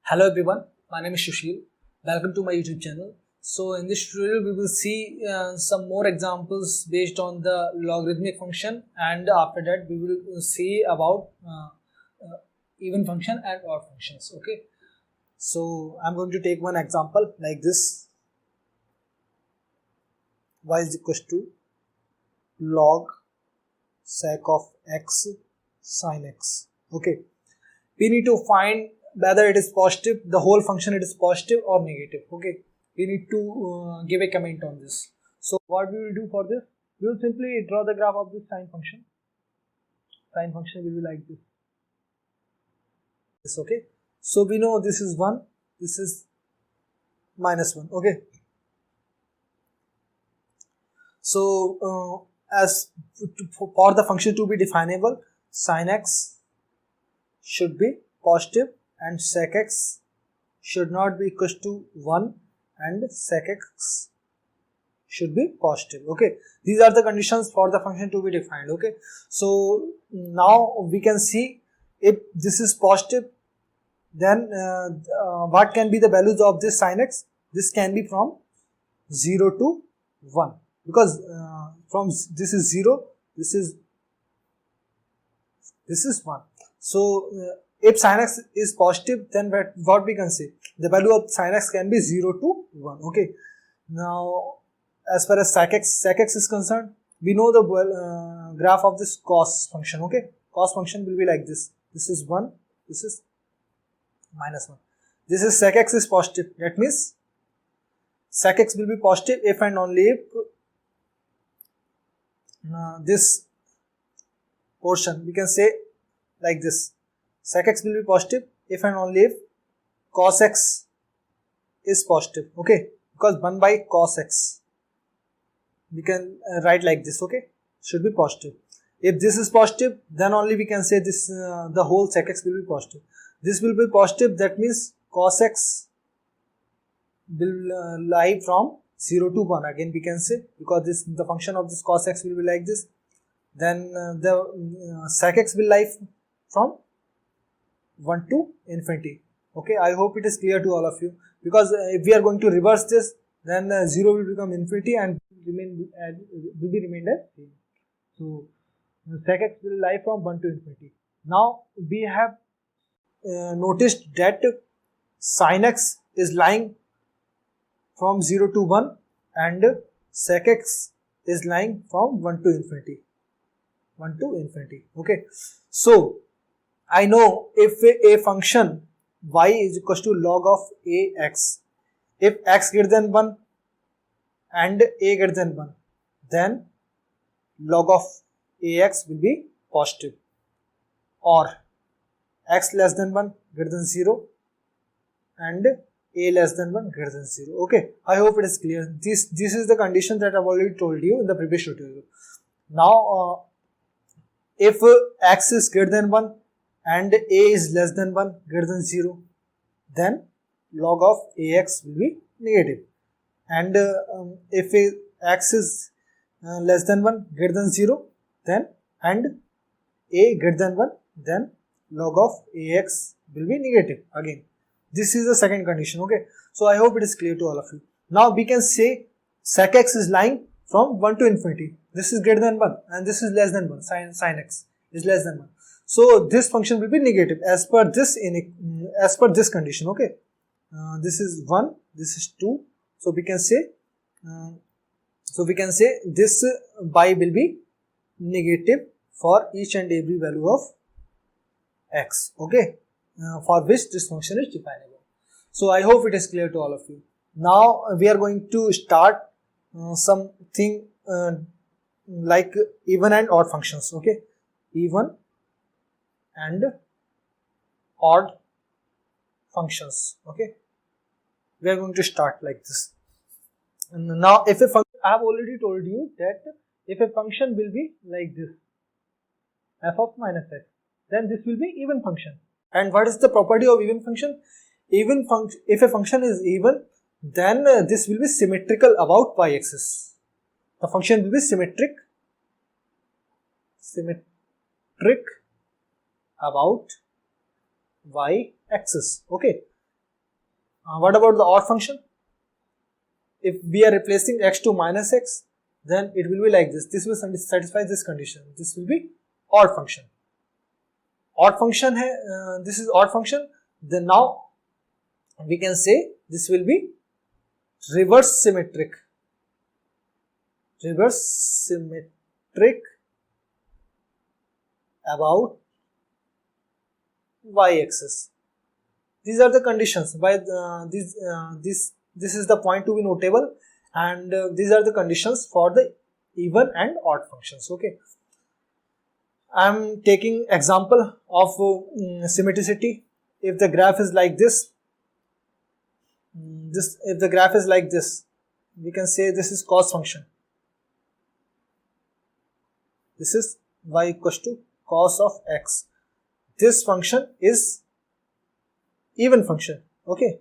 Hello everyone, my name is Sushil. Welcome to my YouTube channel. So in this tutorial we will see some more examples based on the logarithmic function, and after that we will see about even function and odd functions. Okay, so I'm going to take one example like this. Y is equals to log sec of x sin x. Okay, we need to find whether it is positive, the whole function it is positive or negative. Okay, we need to give a comment on this. So what we will do for this, we will simply draw the graph of this sine function. Sine function will be like this. Okay, so we know this is 1, this is minus 1. Okay, so as for the function to be definable, sin x should be positive and sec x should not be equal to 1 and sec x should be positive. Okay, these are the conditions for the function to be defined. Okay, so now we can see if this is positive, then what can be the values of this sin x? This can be from 0 to 1, because from this is 0, this is 1. So if sin x is positive, then what we can say, the value of sin x can be 0 to 1. Okay, now as far as sec x is concerned, we know the graph of this cos function. Okay, cos function will be like this. This is 1, this is minus 1. This is sec x is positive. That means sec x will be positive if and only if this portion, we can say like this, sec x will be positive if and only if cos x is positive. Okay, because 1 by cos x, we can write like this. Okay, should be positive. If this is positive, then only we can say this the whole sec x will be positive. This will be positive, that means cos x will lie from 0 to 1. Again we can say, because this the function of this cos x will be like this, then the sec x will lie from 1 to infinity. Okay, I hope it is clear to all of you, because if we are going to reverse this, then 0 will become infinity and will be remained as same. So sec x will lie from 1 to infinity. Now we have noticed that sin x is lying from 0 to 1 and sec x is lying from 1 to infinity. Okay, so I know if a function y is equal to log of ax, if x greater than 1 and a greater than 1, then log of ax will be positive, or x less than 1 greater than 0 and a less than 1 greater than 0. Okay, I hope it is clear. This is the condition that I've already told you in the previous tutorial. Now if x is greater than 1 and a is less than 1 greater than 0, then log of ax will be negative. And if x is less than 1 greater than 0, then and a greater than 1, then log of ax will be negative. Again, this is the second condition. Okay, so I hope it is clear to all of you. Now we can say sec x is lying from 1 to infinity. This is greater than 1 and this is less than 1. Sin x is less than 1. So this function will be negative as per this condition. Okay, this is 1, this is 2. So we can say this y will be negative for each and every value of x. Okay, for which this function is definable. So I hope it is clear to all of you. Now we are going to start something like even and odd functions. Okay, even and odd functions. Okay, we are going to start like this. And now if a function, I have already told you that if a function will be like this, f of minus x, then this will be even function. And what is the property of even function? If a function is even, then this will be symmetrical about y-axis. The function will be symmetric about y-axis. Okay, What about the odd function? If we are replacing x to minus x, then it will be like this. This will satisfy this condition. This will be odd function. Odd function hai, this is odd function. Then now we can say this will be reverse symmetric. Reverse symmetric about y-axis. These are the conditions. By this is the point to be notable, and these are the conditions for the even and odd functions. Okay, I am taking example of symmetricity. If the graph is like this, if the graph is like this, we can say this is cos function. This is y equals to cos of x. This function is even function. Okay,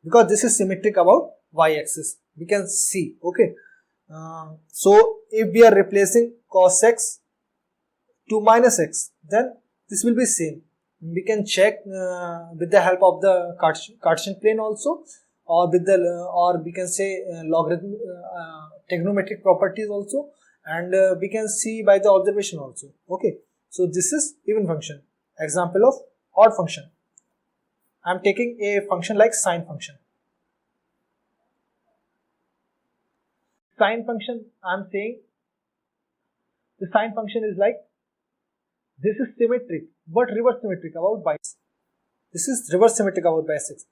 because this is symmetric about y-axis. We can see. Okay, so if we are replacing cos x to minus x, then this will be same. We can check with the help of the Cartesian plane also, or with the or we can say logarithm trigonometric properties also, and we can see by the observation also. Okay, so this is even function. Example of odd function. I am taking a function like sine function. Sine function, I am saying the sine function is like this is symmetric but reverse symmetric about y-axis. This is reverse symmetric about y-axis.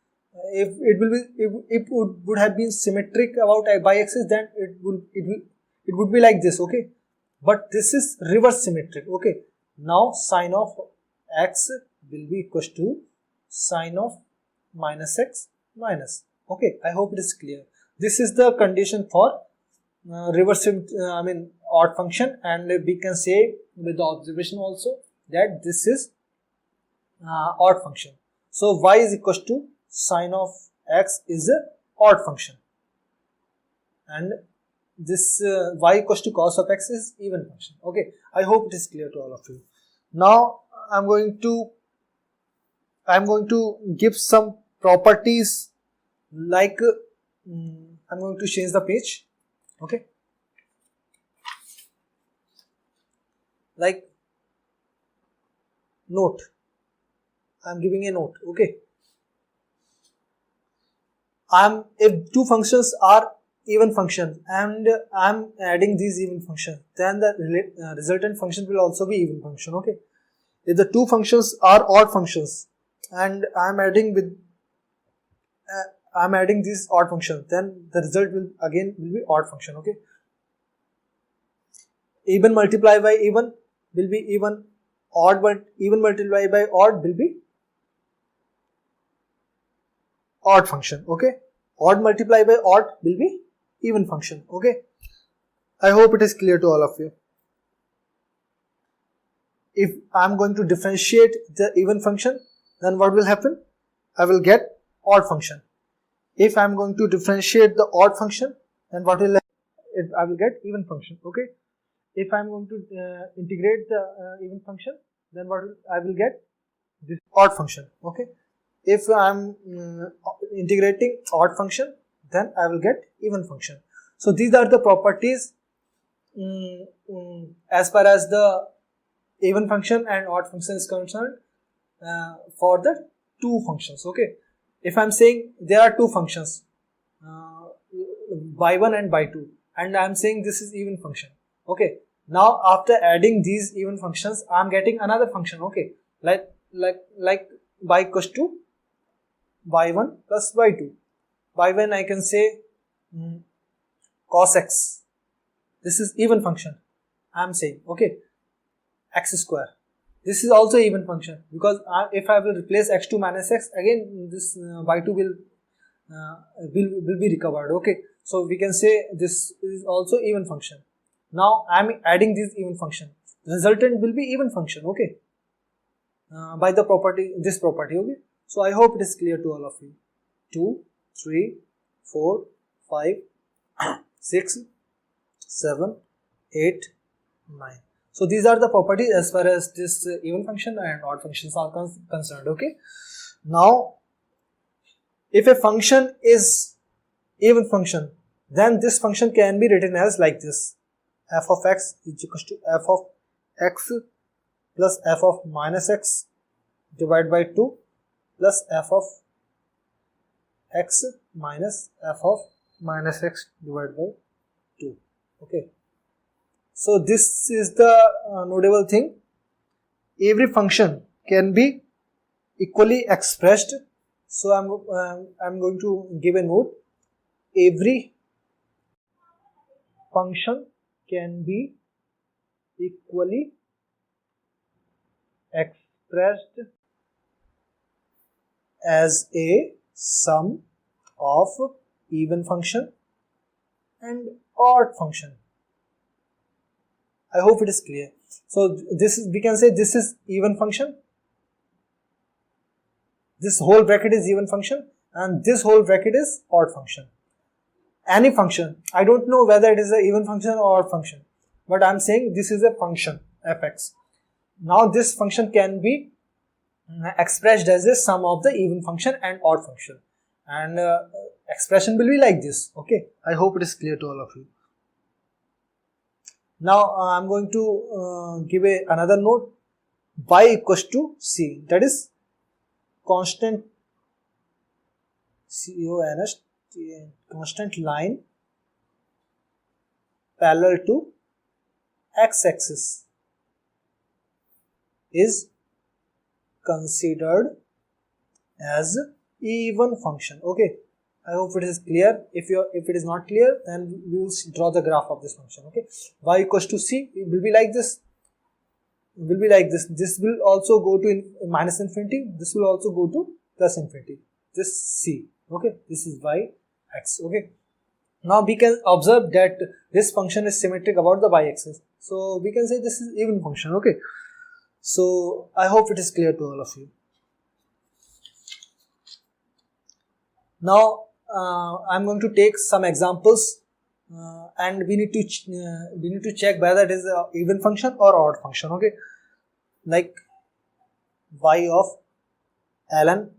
If it would have been symmetric about y-axis, then it would be like this. Okay, but this is reverse symmetric. Okay, now sine of x will be equals to sine of minus x minus. Okay, I hope it is clear. This is the condition for reverse odd function, and we can say with the observation also that this is odd function. So y is equals to sine of x is a odd function, and this y equals to cos of x is even function. Okay, I hope it is clear to all of you. Now I'm going to give some properties, like I'm going to change the page. Okay, like note, I'm giving a note. Okay, if two functions are even functions and I'm adding these even functions, then the resultant function will also be even function. Okay, if the two functions are odd functions and I'm adding these odd functions, then the result will be odd function. Okay, even multiplied by even will be even, odd but even multiplied by odd will be odd function. Okay, odd multiplied by odd will be even function. Okay, I hope it is clear to all of you. If I am going to differentiate the even function, then what will happen? I will get odd function. If I am going to differentiate the odd function, then what will happen? I will get even function. Okay, if I am going to integrate the even function, then I will get this odd function. Okay, if I am integrating odd function, then I will get even function. So these are the properties as far as the even function and odd function is concerned for the two functions. Okay, if I am saying there are two functions, by1 and by2, and I am saying this is even function. Okay, now after adding these even functions, I am getting another function. Okay, like y equals to y1 plus y2. y1 I can say cos x. This is even function. I am saying, okay, x square. This is also even function, because if I will replace x2 minus x, again this y2 will be recovered. Okay, so we can say this is also even function. Now I am adding this even function. The resultant will be even function. Okay, by the property, this property. Okay, so I hope it is clear to all of you. 2, 3, 4, 5, 6, 7, 8, 9. So these are the properties as far as this even function and odd functions are concerned. Okay, now if a function is even function, then this function can be written as like this: f of x is equal to f of x plus f of minus x divided by 2 plus f of x minus f of minus x divided by 2. Okay, so this is the notable thing. Every function can be equally expressed. So I'm going to give a note: every function can be equally expressed as a sum of even function and odd function. I hope it is clear. So this is, we can say this is even function, this whole bracket is even function, and this whole bracket is odd function. Any function, I don't know whether it is an even function or odd function, but I'm saying this is a function fx. Now this function can be expressed as a sum of the even function and odd function, and expression will be like this. Okay, I hope it is clear to all of you. Now I'm going to give another note: y equals to c, that is constant constant line parallel to x-axis is considered as even function. Okay, I hope it is clear. If it is not clear, then we will draw the graph of this function. Okay, y equals to c, it will be like this. Will be like this. This will also go to minus infinity. This will also go to plus infinity. This c. Okay, this is y x. Okay, now we can observe that this function is symmetric about the y axis. So we can say this is even function. Okay, so I hope it is clear to all of you. Now I'm going to take some examples, and we need to check whether it is an even function or odd function. Okay, like y of ln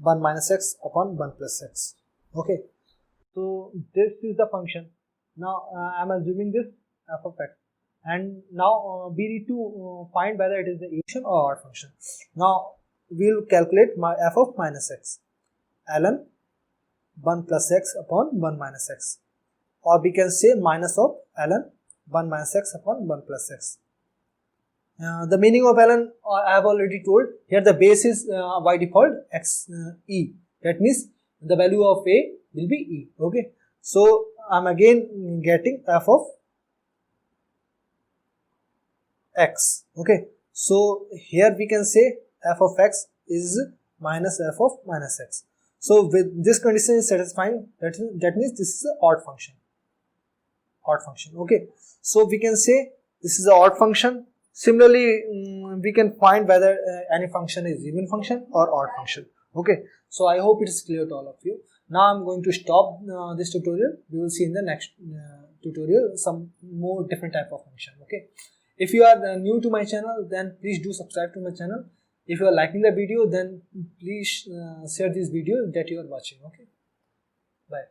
1 minus x upon 1 plus x. Okay, so this is the function. Now I'm assuming this f of x, and now we need to find whether it is an even function or odd function. Now we will calculate my f of minus x, ln 1 plus x upon 1 minus x, or we can say minus of ln 1 minus x upon 1 plus x. The meaning of ln I have already told. Here the base is by default x e. That means the value of a will be e. Okay, so I'm again getting f of x. Okay, so here we can say f of x is minus f of minus x. So with this condition is satisfying, that means this is an odd function. Odd function. Okay, so we can say this is an odd function. Similarly, we can find whether any function is even function or odd function. Okay, so I hope it is clear to all of you. Now I'm going to stop this tutorial. We will see in the next tutorial some more different type of function. Okay, if you are new to my channel, then please do subscribe to my channel. If you are liking the video, then please share this video that you are watching. Okay, bye.